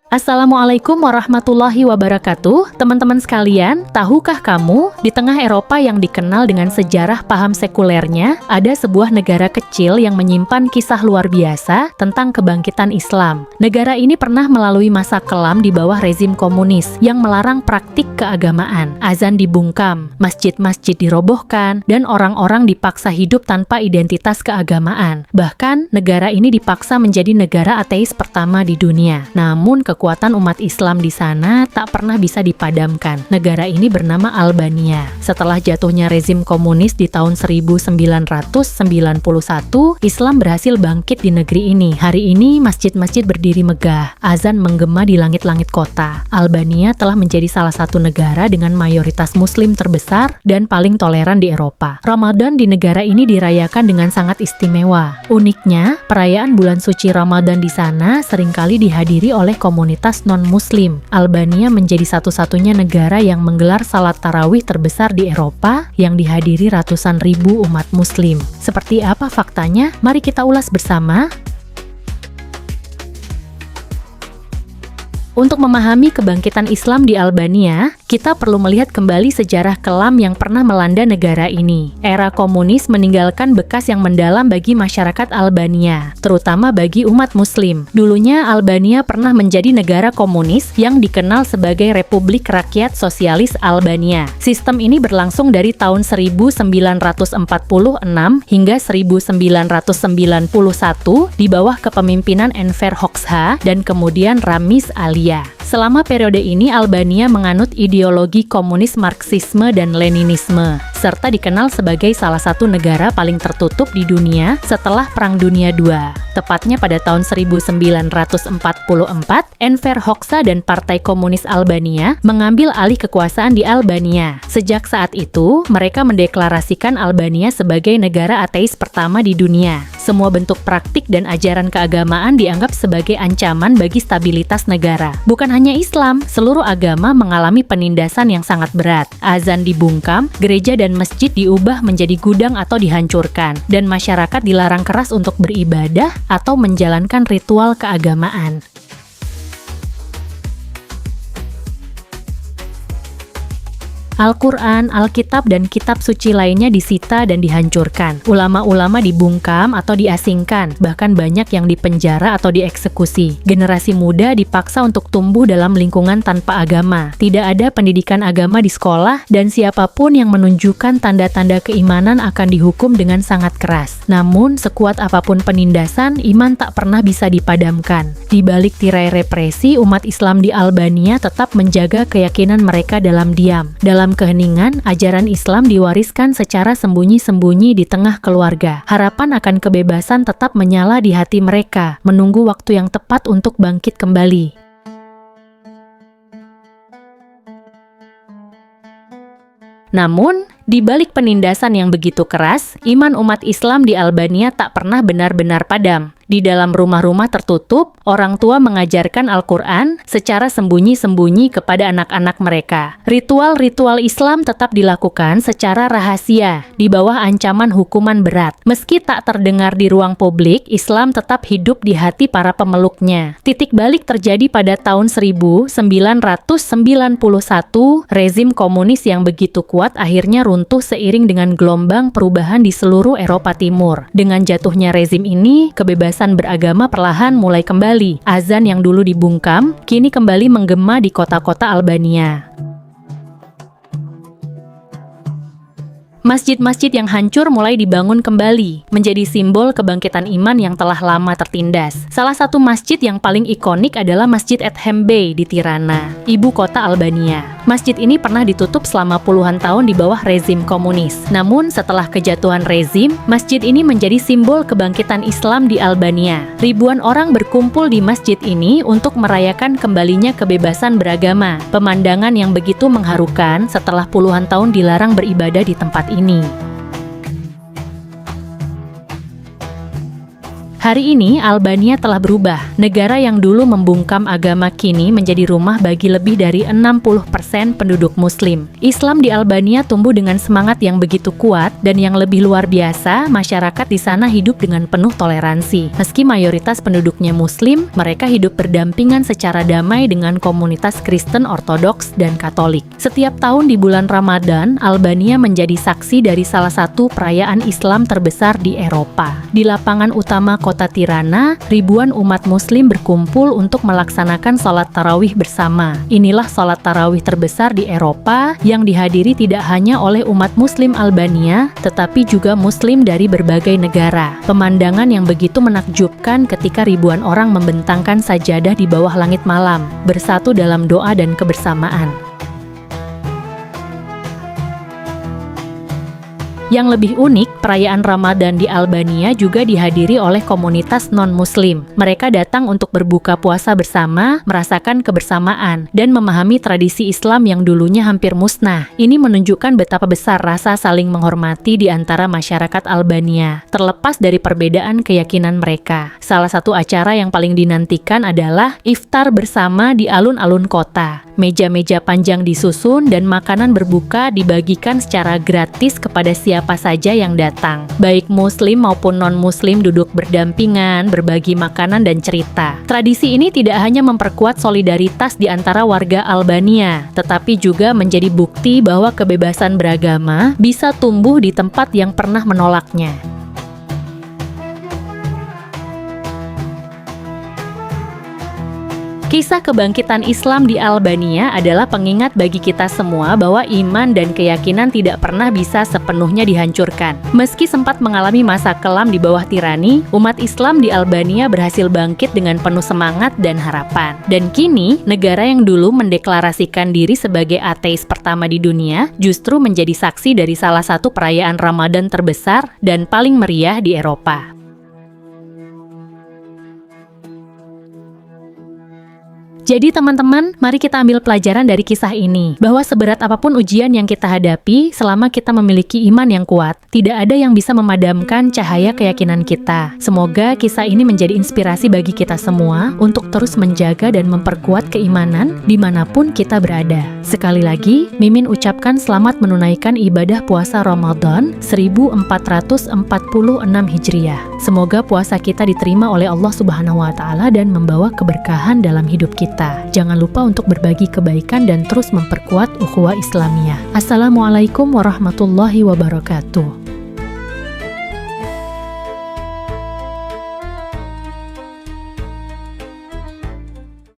Assalamualaikum warahmatullahi wabarakatuh. Teman-teman sekalian, tahukah kamu, di tengah Eropa yang dikenal dengan sejarah paham sekulernya, ada sebuah negara kecil yang menyimpan kisah luar biasa tentang kebangkitan Islam. Negara ini pernah melalui masa kelam di bawah rezim komunis yang melarang praktik keagamaan. Azan dibungkam, masjid-masjid dirobohkan, dan orang-orang dipaksa hidup tanpa identitas keagamaan. Bahkan, negara ini dipaksa menjadi negara ateis pertama di dunia. Namun, kekuatan umat Islam di sana tak pernah bisa dipadamkan. Negara ini bernama Albania. Setelah jatuhnya rezim komunis di tahun 1991, Islam berhasil bangkit di negeri ini. Hari ini masjid-masjid berdiri megah, azan menggema di langit-langit kota. Albania telah menjadi salah satu negara dengan mayoritas muslim terbesar dan paling toleran di Eropa. Ramadan di negara ini dirayakan dengan sangat istimewa. Uniknya, perayaan bulan suci Ramadan di sana seringkali dihadiri oleh komunitas non-muslim. Albania menjadi satu-satunya negara yang menggelar salat tarawih terbesar di Eropa yang dihadiri ratusan ribu umat muslim. Seperti apa faktanya? Mari kita ulas bersama. Untuk memahami kebangkitan Islam di Albania, kita perlu melihat kembali sejarah kelam yang pernah melanda negara ini. Era komunis meninggalkan bekas yang mendalam bagi masyarakat Albania, terutama bagi umat muslim. Dulunya Albania pernah menjadi negara komunis yang dikenal sebagai Republik Rakyat Sosialis Albania. Sistem ini berlangsung dari tahun 1946 hingga 1991 di bawah kepemimpinan Enver Hoxha dan kemudian Ramiz Alia. Selama periode ini Albania menganut ideologi komunis Marxisme dan Leninisme, serta dikenal sebagai salah satu negara paling tertutup di dunia setelah Perang Dunia II. Tepatnya pada tahun 1944, Enver Hoxha dan Partai Komunis Albania mengambil alih kekuasaan di Albania. Sejak saat itu, mereka mendeklarasikan Albania sebagai negara ateis pertama di dunia. Semua bentuk praktik dan ajaran keagamaan dianggap sebagai ancaman bagi stabilitas negara. Bukan hanya Islam, seluruh agama mengalami penindasan yang sangat berat. Azan dibungkam, gereja dan masjid diubah menjadi gudang atau dihancurkan, dan masyarakat dilarang keras untuk beribadah atau menjalankan ritual keagamaan. Al-Quran, Alkitab, dan kitab suci lainnya disita dan dihancurkan. Ulama-ulama dibungkam atau diasingkan, bahkan banyak yang dipenjara atau dieksekusi. Generasi muda dipaksa untuk tumbuh dalam lingkungan tanpa agama. Tidak ada pendidikan agama di sekolah, dan siapapun yang menunjukkan tanda-tanda keimanan akan dihukum dengan sangat keras. Namun, sekuat apapun penindasan, iman tak pernah bisa dipadamkan. Di balik tirai represi, umat Islam di Albania tetap menjaga keyakinan mereka dalam diam. Dalam keheningan, ajaran Islam diwariskan secara sembunyi-sembunyi di tengah keluarga. Harapan akan kebebasan tetap menyala di hati mereka, menunggu waktu yang tepat untuk bangkit kembali. Namun, di balik penindasan yang begitu keras, iman umat Islam di Albania tak pernah benar-benar padam. Di dalam rumah-rumah tertutup, orang tua mengajarkan Al-Quran secara sembunyi-sembunyi kepada anak-anak mereka. Ritual-ritual Islam tetap dilakukan secara rahasia, di bawah ancaman hukuman berat. Meski tak terdengar di ruang publik, Islam tetap hidup di hati para pemeluknya. Titik balik terjadi pada tahun 1991, rezim komunis yang begitu kuat akhirnya runtuh seiring dengan gelombang perubahan di seluruh Eropa Timur. Dengan jatuhnya rezim ini, kebebasan beragama perlahan mulai kembali. Azan yang dulu dibungkam, kini kembali menggema di kota-kota Albania. Masjid-masjid yang hancur mulai dibangun kembali, menjadi simbol kebangkitan iman yang telah lama tertindas. Salah satu masjid yang paling ikonik adalah Masjid Ethem Bey di Tirana, ibu kota Albania. Masjid ini pernah ditutup selama puluhan tahun di bawah rezim komunis. Namun setelah kejatuhan rezim, masjid ini menjadi simbol kebangkitan Islam di Albania. Ribuan orang berkumpul di masjid ini untuk merayakan kembalinya kebebasan beragama. Pemandangan yang begitu mengharukan setelah puluhan tahun dilarang beribadah di tempat ini. Hari ini, Albania telah berubah. Negara yang dulu membungkam agama kini menjadi rumah bagi lebih dari 60% penduduk Muslim. Islam di Albania tumbuh dengan semangat yang begitu kuat, dan yang lebih luar biasa, masyarakat di sana hidup dengan penuh toleransi. Meski mayoritas penduduknya Muslim, mereka hidup berdampingan secara damai dengan komunitas Kristen Ortodoks dan Katolik. Setiap tahun di bulan Ramadan, Albania menjadi saksi dari salah satu perayaan Islam terbesar di Eropa. Di lapangan utama kota Tirana, ribuan umat Muslim berkumpul untuk melaksanakan sholat tarawih bersama. Inilah sholat tarawih terbesar di Eropa yang dihadiri tidak hanya oleh umat Muslim Albania, tetapi juga Muslim dari berbagai negara. Pemandangan yang begitu menakjubkan ketika ribuan orang membentangkan sajadah di bawah langit malam, bersatu dalam doa dan kebersamaan. Yang lebih unik, perayaan Ramadan di Albania juga dihadiri oleh komunitas non-Muslim. Mereka datang untuk berbuka puasa bersama, merasakan kebersamaan, dan memahami tradisi Islam yang dulunya hampir musnah. Ini menunjukkan betapa besar rasa saling menghormati di antara masyarakat Albania, terlepas dari perbedaan keyakinan mereka. Salah satu acara yang paling dinantikan adalah iftar bersama di alun-alun kota. Meja-meja panjang disusun dan makanan berbuka dibagikan secara gratis kepada siapa saja yang datang. Baik Muslim maupun non-Muslim duduk berdampingan, berbagi makanan dan cerita. Tradisi ini tidak hanya memperkuat solidaritas di antara warga Albania, tetapi juga menjadi bukti bahwa kebebasan beragama bisa tumbuh di tempat yang pernah menolaknya. Kisah kebangkitan Islam di Albania adalah pengingat bagi kita semua bahwa iman dan keyakinan tidak pernah bisa sepenuhnya dihancurkan. Meski sempat mengalami masa kelam di bawah tirani, umat Islam di Albania berhasil bangkit dengan penuh semangat dan harapan. Dan kini, negara yang dulu mendeklarasikan diri sebagai ateis pertama di dunia, justru menjadi saksi dari salah satu perayaan Ramadan terbesar dan paling meriah di Eropa. Jadi teman-teman, mari kita ambil pelajaran dari kisah ini, bahwa seberat apapun ujian yang kita hadapi, selama kita memiliki iman yang kuat, tidak ada yang bisa memadamkan cahaya keyakinan kita. Semoga kisah ini menjadi inspirasi bagi kita semua untuk terus menjaga dan memperkuat keimanan dimanapun kita berada. Sekali lagi, Mimin ucapkan selamat menunaikan ibadah puasa Ramadan 1446 Hijriah. Semoga puasa kita diterima oleh Allah Subhanahu wa Ta'ala dan membawa keberkahan dalam hidup kita. Jangan lupa untuk berbagi kebaikan dan terus memperkuat ukhuwah Islamiyah. Assalamualaikum warahmatullahi wabarakatuh.